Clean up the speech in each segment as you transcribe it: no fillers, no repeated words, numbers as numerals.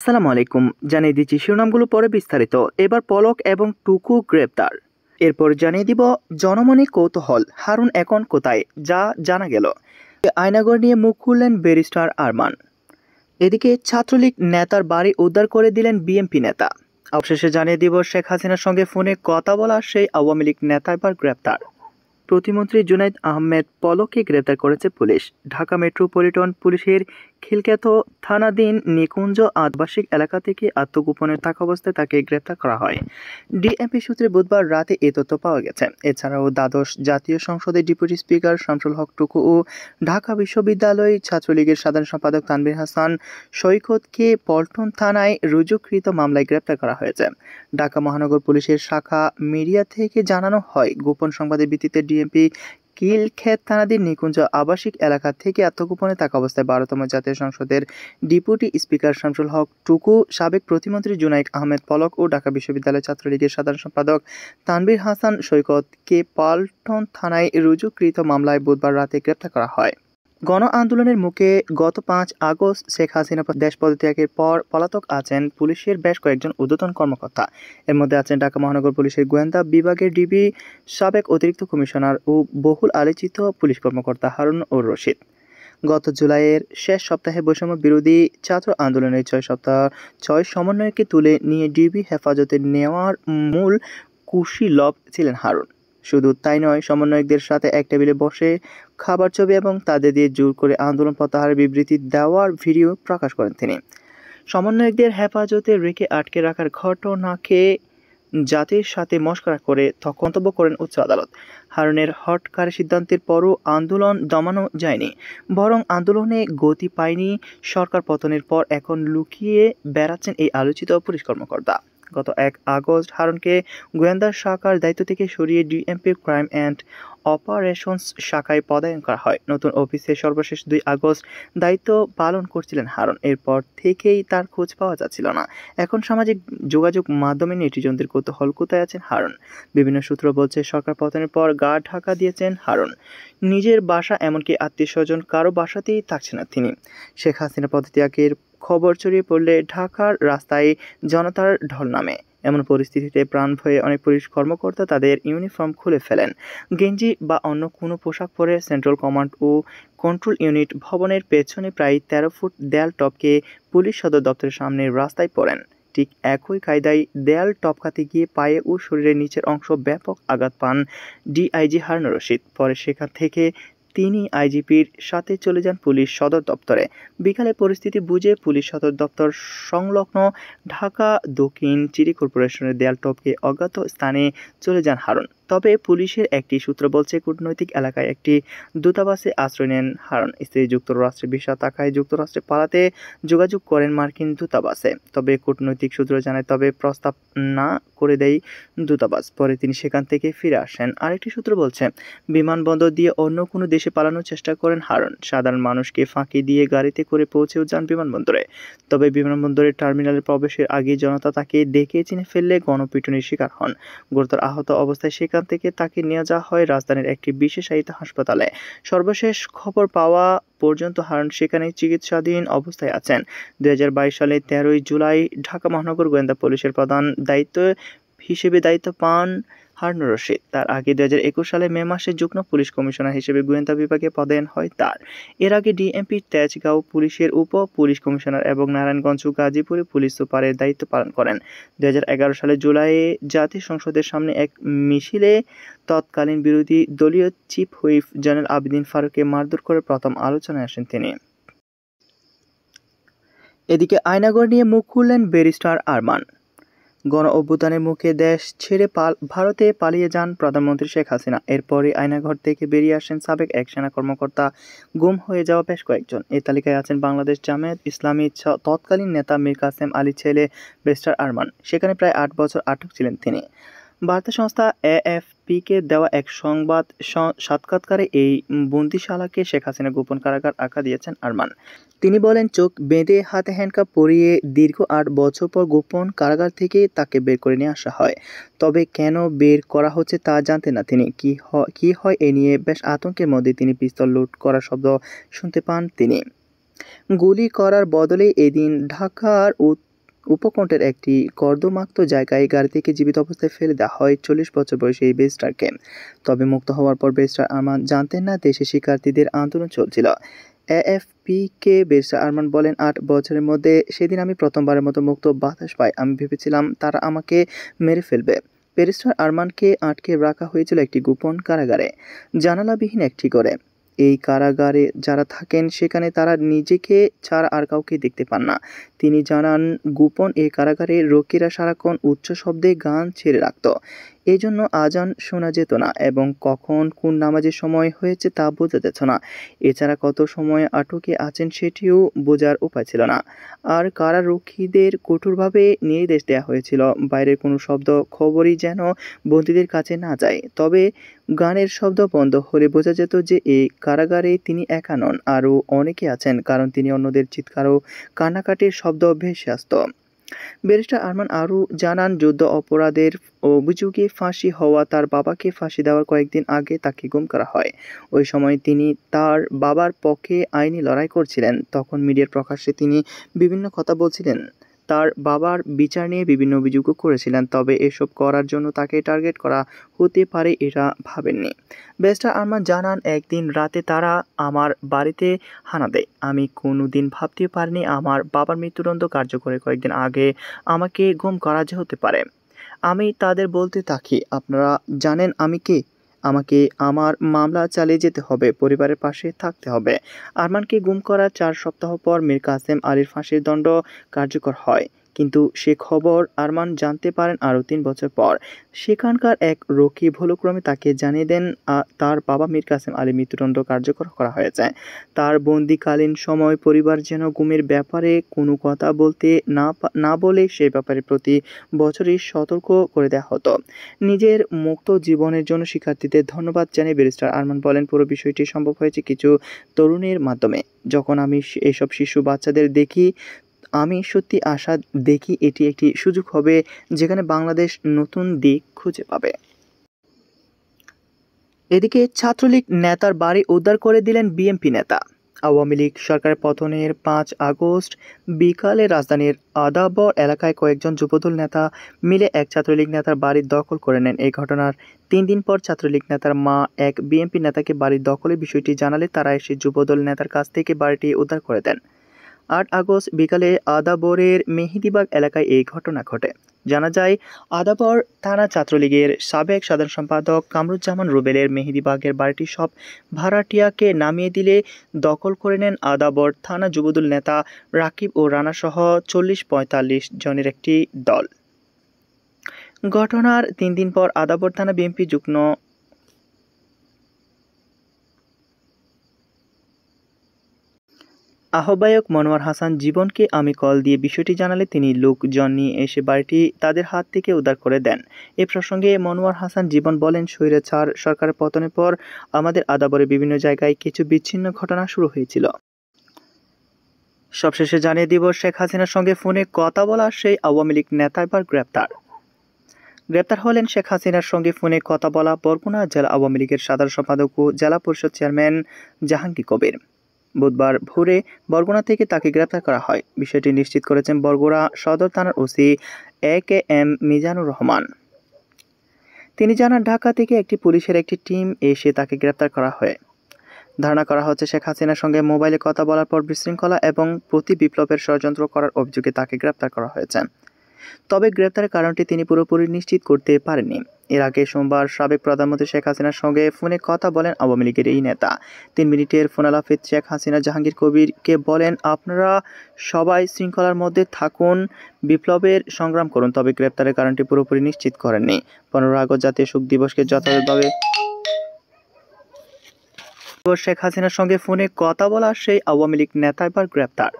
আসসালামু আলাইকুম। জানিয়ে দিচ্ছি শিরোনামগুলো পরে বিস্তারিত। এবার পলক এবং টুকু গ্রেপ্তার। এরপর জানিয়ে দিব জনমনে কৌতূহল, হারুন এখন কোথায়, যা জানা গেল। আয়নাঘর নিয়ে মুখ খুললেন ব্যারিস্টার আরমান। এদিকে ছাত্রলীগ নেতার বাড়ি উদ্ধার করে দিলেন বিএনপি নেতা। অবশেষে জানিয়ে দিব শেখ হাসিনার সঙ্গে ফোনে কথা বলা সেই আওয়ামী লীগ নেতা এবার গ্রেপ্তার। প্রতিমন্ত্রী জুনাইদ আহমেদ পলককে গ্রেপ্তার করেছে পুলিশ। ঢাকা মেট্রোপলিটন পুলিশের খিলক্ষেত থানাধীন নিকুঞ্জ আবাসিক এলাকা থেকে আত্মগোপনে থাকা অবস্থায় তাকে গ্রেপ্তার করা হয়। ডিএমপি সূত্রে বুধবার রাতে এ তথ্য পাওয়া গেছে। এছাড়াও দ্বাদশ জাতীয় সংসদের ডেপুটি স্পিকার শামসুল হক টুকু ও ঢাকা বিশ্ববিদ্যালয় ছাত্রলীগের সাধারণ সম্পাদক তানভীর হাসান সৈকতকে পল্টন থানায় রুজুকৃত মামলায় গ্রেপ্তার করা হয়েছে। ঢাকা মহানগর পুলিশের শাখা মিডিয়া থেকে জানানো হয়, গোপন সংবাদের ভিত্তিতে ডিএমপি খিলক্ষেত থানাধীন নিকুঞ্জ আবাসিক এলাকা থেকে আত্মগোপনে থাকা অবস্থায় 12তম জাতীয় সংসদের ডেপুটি স্পিকার শামসুল হক টুকু, সাবেক প্রতিমন্ত্রী জুনাইদ আহমেদ পলক ও ঢাকা বিশ্ববিদ্যালয় ছাত্রলীগের সাধারণ সম্পাদক তানভীর হাসান সৈকতকে পল্টন থানায় রুজুকৃত মামলায় বুধবার রাতে গ্রেপ্তার করা হয়। গণ আন্দোলনের মুখে গত 5 আগস্ট শেখ হাসিনা দেশ পদত্যাগের পর পলাতক আছেন পুলিশের বেশ কয়েকজন ঊর্ধ্বতন কর্মকর্তা। এর মধ্যে আছেন ঢাকা মহানগর পুলিশের গোয়েন্দা বিভাগের ডিবি সাবেক অতিরিক্ত কমিশনার ও বহুল আলোচিত পুলিশ কর্মকর্তা হারুন ও রশিদ। গত জুলাইয়ের শেষ সপ্তাহে বৈষম্য বিরোধী ছাত্র আন্দোলনের 6 সমন্বয়কে তুলে নিয়ে ডিবি হেফাজতে নেওয়ার মূল কুশীলব ছিলেন হারুন। শুধু তাই নয়, সমন্বয়কদের সাথে এক টেবিলে বসে খাবার ছবি এবং তাদের দিয়ে জোর করে আন্দোলন প্রত্যাহারের বিবৃতি দেওয়ার ভিডিও প্রকাশ করেন তিনি। সমন্বয়কদের হেফাজতে রেখে আটকে রাখার ঘটনাকে জাতির সাথে মশকরা করে মন্তব্য করেন উচ্চ আদালত। হারুনের হঠকারী সিদ্ধান্তের পরও আন্দোলন দমানো যায়নি, বরং আন্দোলনে গতি পায়নি। সরকার পতনের পর এখন লুকিয়ে বেড়াচ্ছেন এই আলোচিত পুলিশ কর্মকর্তা। গত 1 আগস্ট হারুনকে গোয়েন্দা শাখার দায়িত্ব থেকে সরিয়ে ডিএমপির ক্রাইম অ্যান্ড অপারেশনস শাখায় পদায়ন করা হয়। নতুন অফিসে সর্বশেষ 2 আগস্ট দায়িত্ব পালন করছিলেন হারুন। এরপর থেকেই তার খোঁজ পাওয়া যাচ্ছিল না। এখন সামাজিক যোগাযোগ মাধ্যমে নেটিজনদের কৌতূহল, কোথায় আছেন হারুন। বিভিন্ন সূত্র বলছে, সরকার পতনের পর গা ঢাকা দিয়েছেন হারুন। নিজের বাসা এমনকি আত্মীয়স্বজন কারো বাসাতেই থাকছে না তিনি। শেখ হাসিনা পদত্যাগের খবর ছড়িয়ে পড়লে ঢাকার রাস্তায় জনতার ঢল নামে। এমন পরিস্থিতিতে প্রাণ ভয়ে অনেক পুলিশ কর্মকর্তা তাদের ইউনিফর্ম খুলে ফেলেন। গেঞ্জি বা অন্য কোনো পোশাক পরে সেন্ট্রাল কমান্ড ও কন্ট্রোল ইউনিট ভবনের পেছনে প্রায় 13 ফুট দেয়াল টপকে পুলিশ সদর দপ্তরের সামনে রাস্তায় পড়েন। ঠিক একই কায়দায় দেয়াল টপকাতে গিয়ে পায়ে ও শরীরের নিচের অংশ ব্যাপক আঘাত পান ডিআইজি হারুন রশিদ। পরে সেখান থেকে তিনি আইজিপির সাথে চলে যান পুলিশ সদর দপ্তরে। বিকালে পরিস্থিতি বুঝে পুলিশ সদর দপ্তর সংলগ্ন ঢাকা দক্ষিণ সিটি কর্পোরেশনের দেয়াল টপকে অজ্ঞাত স্থানে চলে যান হারুন। তবে পুলিশের একটি সূত্র বলছে, কূটনৈতিক এলাকায় একটি দূতাবাসে আশ্রয় নেন হারুন। স্ত্রী যুক্তরাষ্ট্রে ভিসা থাকায় যুক্তরাষ্ট্রে পালাতে যোগাযোগ করেন মার্কিন দূতাবাসে। তবে কূটনৈতিক সূত্র জানায়, তবে প্রস্তাব না করে দেয় দূতাবাস। পরে তিনি সেখান থেকে ফিরে আসেন। আরেকটি সূত্র বলছে, বিমানবন্দর দিয়ে অন্য কোনো দেশে পালানোর চেষ্টা করেন হারুন। সাধারণ মানুষকে ফাঁকি দিয়ে গাড়িতে করে পৌঁছেও যান বিমানবন্দরে। তবে বিমানবন্দরের টার্মিনালে প্রবেশের আগে জনতা তাকে দেখে চিনে ফেললে গণপিটুনির শিকার হন। গুরুতর আহত অবস্থায় সেখান থেকে তাকে নিয়ে যাওয়া হয় রাজধানীর একটি বিশেষায়িত হাসপাতালে। সর্বশেষ খবর পাওয়া পর্যন্ত হারুন সেখানেই চিকিৎসাধীন অবস্থায় আছেন। 2022 সালের 13 জুলাই ঢাকা মহানগর গোয়েন্দা পুলিশের প্রধান হিসেবে দায়িত্ব পান হারুন রশিদ। তার আগে 2021 সালের মে মাসে যুগ্ম পুলিশ কমিশনার হিসেবে গোয়েন্দা বিভাগে পদায়ন হয় তার। এর আগে ডিএমপির তেজগাঁও পুলিশের উপ পুলিশ কমিশনার এবং নারায়ণগঞ্জ ও গাজীপুরে পুলিশ সুপারের দায়িত্ব পালন করেন। 2011 সালের জুলাইয়ে জাতীয় সংসদের সামনে এক মিছিলে তৎকালীন বিরোধী দলীয় চিফ হুইপ জেনারেল আবেদিন ফারুককে মারধর করে প্রথম আলোচনায় আসেন তিনি। এদিকে আয়নাঘর নিয়ে মুখ খুললেন ব্যারিস্টার আরমান। গণ অভ্যুত্থানের মুখে দেশ ছেড়ে ভারতে পালিয়ে যান প্রধানমন্ত্রী শেখ হাসিনা। এরপরই আয়নাঘর থেকে বেরিয়ে আসেন সাবেক এক সেনা কর্মকর্তা, গুম হয়ে যাওয়া বেশ কয়েকজন। এই তালিকায় আছেন বাংলাদেশ জামায়াত ইসলামী তৎকালীন নেতা মীর কাসেম আলী ছেলে ব্যারিস্টার আরমান। সেখানে প্রায় 8 বছর আটক ছিলেন তিনি। বার্তা সংস্থা এএফপিকে দেওয়া এক সংবাদ সাক্ষাৎকারে এই বন্দিশালাকে শেখ হাসিনা গোপন কারাগার আখ্যা দিয়েছেন আরমান। তিনি বলেন, চোখ বেঁধে হাতে হ্যান্ডকাপ পরিয়ে দীর্ঘ 8 বছর পর গোপন কারাগার থেকে তাকে বের করে নিয়ে আসা হয়। তবে কেন বের করা হচ্ছে তা জানতেন না তিনি। কি হয় এ নিয়ে বেশ আতঙ্কের মধ্যে তিনি। পিস্তল লুট করার শব্দ শুনতে পান তিনি। গুলি করার বদলে এদিন ঢাকার উপকণ্ঠের একটি কর্দমাক্ত জায়গায় গাড়ি থেকে জীবিত অবস্থায় ফেলে দেওয়া হয় 40 বছর বয়সী এই ব্যারিস্টারকে। তবে মুক্ত হওয়ার পর ব্যারিস্টার আরমান জানতেন না দেশে শিক্ষার্থীদের আন্দোলন চলছিল। এএফপি-কে ব্যারিস্টার আরমান বলেন, 8 বছরের মধ্যে সেদিন আমি প্রথমবারের মতো মুক্ত বাতাস পাই। আমি ভেবেছিলাম তারা আমাকে মেরে ফেলবে। ব্যারিস্টার আরমানকে আটকে রাখা হয়েছিল একটি গোপন কারাগারে, জানালাবিহীন একটি ঘরে। এই কারাগারে যারা থাকেন সেখানে তারা নিজেকে ছাড়া আর কাউকে দেখতে পান না। তিনি জানান, গোপন এই কারাগারে রক্ষীরা সারাক্ষণ উচ্চ শব্দে গান ছেড়ে রাখত। এই জন্য আজান শোনা যেত না এবং কখন কোন নামাজের সময় হয়েছে তা বোঝা যেত না। এছাড়া কত সময় আটকে আছেন সেটিও বোঝার উপায় ছিল না। আর কারারক্ষীদের কঠোরভাবে নির্দেশ দেওয়া হয়েছিল বাইরের কোনো শব্দ খবরই যেন বন্দীদের কাছে না যায়। তবে গানের শব্দ বন্ধ হলে বোঝা যেত যে এই কারাগারে তিনি একা নন, আরও অনেকে আছেন, কারণ তিনি অন্যদের চিৎকার ও কান্নাকাটির শব্দ ভেসে আসত। ব্যারিস্টার আরমান আরও জানান, যুদ্ধ অপরাধের অভিযোগে ফাঁসি হওয়া তার বাবাকে ফাঁসি দেওয়ার কয়েকদিন আগে তাকে গুম করা হয়। ওই সময় তিনি তার বাবার পক্ষে আইনি লড়াই করছিলেন। তখন মিডিয়ার প্রকাশ্যে তিনি বিভিন্ন কথা বলছিলেন, তার বাবার বিচার নিয়ে বিভিন্ন অভিযোগও করেছিলেন। তবে এসব করার জন্য তাকে টার্গেট করা হতে পারে এটা ভাবেননি। ব্যারিস্টার আরমান জানান, একদিন রাতে তারা আমার বাড়িতে হানা দেয়। আমি কোনোদিন ভাবতে পারিনি আমার বাবার মৃত্যুদণ্ড কার্যকরের কয়েকদিন আগে আমাকে গুম করা হতে পারে। আমি তাদের বলতে থাকি, আপনারা জানেন আমি কে? আমাকে আমার মামলা চালিয়ে যেতে হবে, পরিবারের পাশে থাকতে হবে। আরমানকে গুম করার 4 সপ্তাহ পর মীর কাসেম আলীর ফাঁসির দণ্ড কার্যকর হয়, কিন্তু সে খবর আরমান জানতে পারেন আরও 3 বছর পর। সেখানকার এক রক্ষী ভুলক্রমে তাকে জানিয়ে দেন তার বাবা মীর কাসেম আলীর মৃত্যুদণ্ড কার্যকর করা হয়েছে। তার বন্দিকালীন সময় পরিবার যেন গুমের ব্যাপারে কোনো কথা বলতে না বলে সে ব্যাপারে প্রতি বছরই সতর্ক করে দেওয়া হতো। নিজের মুক্ত জীবনের জন্য শিক্ষার্থীদের ধন্যবাদ জানিয়ে ব্যারিস্টার আরমান বলেন, পুরো বিষয়টি সম্ভব হয়েছে কিছু তরুণের মাধ্যমে। যখন আমি এসব শিশু বাচ্চাদের দেখি, আমি সত্যি আশা দেখি এটি একটি সুযোগ হবে যেখানে বাংলাদেশ নতুন দিক খুঁজে পাবে। এদিকে ছাত্রলীগ নেতার বাড়ি উদ্ধার করে দিলেন বিএনপি নেতা। আওয়ামী লীগ সরকারের পতনের 5 আগস্ট বিকালে রাজধানীর আদাবর এলাকায় কয়েকজন যুবদল নেতা মিলে এক ছাত্রলীগ নেতার বাড়ি দখল করে নেন। এই ঘটনার 3 দিন পর ছাত্রলীগ নেতার মা এক বিএনপি নেতাকে বাড়ির দখলের বিষয়টি জানালে তারা এসে যুবদল নেতার কাছ থেকে বাড়িটি উদ্ধার করে দেন। 8 আগস্ট বিকালে আদাবরের মেহেদীবাগ এলাকায় এই ঘটনা ঘটে। জানা যায়, আদাবর থানা ছাত্রলীগের সাবেক সাধারণ সম্পাদক কামরুজ্জামান রুবেলের মেহেদীবাগের বাড়িটি সব ভাড়াটিয়াকে নামিয়ে দিলে দখল করে নেন আদাবর থানা যুবদল নেতা রাকিব ও রানাসহ 40-45 জনের একটি দল। ঘটনার 3 দিন পর আদাবর থানা বিএনপি যুগ্ম আহ্বায়ক মনোয়ার হাসান জীবনকে আমি কল দিয়ে বিষয়টি জানালে তিনি লোকজন নিয়ে এসে বাড়িটি তাদের হাত থেকে উদ্ধার করে দেন। এ প্রসঙ্গে মনোয়ার হাসান জীবন বলেন, স্বৈরাচার সরকারের পতনের পর আমাদের আদাবরের বিভিন্ন জায়গায় কিছু বিচ্ছিন্ন ঘটনা শুরু হয়েছিল। সবশেষে জানিয়ে দিব, শেখ হাসিনার সঙ্গে ফোনে কথা বলা সেই আওয়ামী লীগ নেতা এবার গ্রেপ্তার হলেন শেখ হাসিনার সঙ্গে ফোনে কথা বলা বরগুনা জেলা আওয়ামী লীগের সাধারণ সম্পাদক ও জেলা পরিষদ চেয়ারম্যান জাহাঙ্গীর কবির। বুধবার ভোরে বরগুনা থেকে তাকে গ্রেপ্তার করা হয়। বিষয়টি নিশ্চিত করেছেন বরগুনা সদর থানার ওসি এ.কে.এম. মিজানুর রহমান। তিনি জানান, ঢাকা থেকে একটি পুলিশের একটি টিম এসে তাকে গ্রেপ্তার করা হয়। ধারণা করা হচ্ছে শেখ হাসিনার সঙ্গে মোবাইলে কথা বলার পর বিশৃঙ্খলা এবং প্রতি বিপ্লবের ষড়যন্ত্র করার অভিযোগে তাকে গ্রেপ্তার করা হয়েছে। তবে গ্রেপ্তারের কারণটি তিনি পুরোপুরি নিশ্চিত করতে পারেননি। এর আগে সোমবার সাবেক প্রধানমন্ত্রী শেখ হাসিনার সঙ্গে ফোনে কথা বলেন আওয়ামী লীগের এই নেতা। 3 মিনিটের ফোনালাপে শেখ হাসিনা জাহাঙ্গীর কবিরকে বলেন, আপনারা সবাই শৃঙ্খলার মধ্যে থাকুন, বিপ্লবের সংগ্রাম করুন। তবে গ্রেপ্তারের কারণটি পুরোপুরি নিশ্চিত করেননি। 15 আগস্ট জাতীয় শোক দিবসকে যথাযথভাবে শেখ হাসিনার সঙ্গে ফোনে কথা বলা সেই আওয়ামী লীগ নেতা এবার গ্রেপ্তার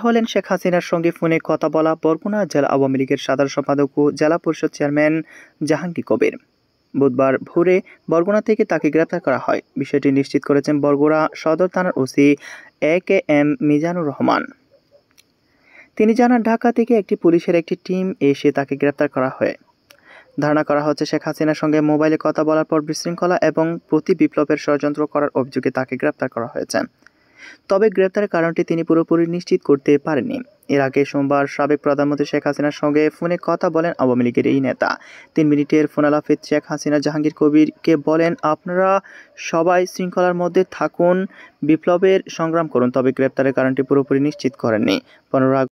হলেন শেখ হাসিনার সঙ্গে ফোনে কথা বলা বরগুনা জেলা আওয়ামী লীগের সাধারণ সম্পাদক ও জেলা পরিষদ চেয়ারম্যান জাহাঙ্গীর কবির। বুধবার ভোরে বরগুনা থেকে তাকে গ্রেপ্তার করা হয়। বিষয়টি নিশ্চিত করেছেন বরগুনা সদর থানার ওসি এ.কে.এম. মিজানুর রহমান। তিনি জানান, ঢাকা থেকে একটি পুলিশের একটি টিম এসে তাকে গ্রেপ্তার করা হয়। ধারণা করা হচ্ছে শেখ হাসিনার সঙ্গে মোবাইলে কথা বলার পর বিশৃঙ্খলা এবং প্রতি বিপ্লবের ষড়যন্ত্র করার অভিযোগে তাকে গ্রেপ্তার করা হয়েছে। তবে গ্রেপ্তারের কারণটি তিনি পুরোপুরি নিশ্চিত করতে পারেননি। এর আগে সোমবার সাবেক প্রধানমন্ত্রী শেখ হাসিনার সঙ্গে ফোনে কথা বলেন আওয়ামী লীগের এই নেতা। 3 মিনিটের ফোনালাপে শেখ হাসিনা জাহাঙ্গীর কবিরকে বলেন, আপনারা সবাই শৃঙ্খলার মধ্যে থাকুন, বিপ্লবের সংগ্রাম করুন, তবে গ্রেপ্তারের কারণটি পুরোপুরি নিশ্চিত করেননি। 15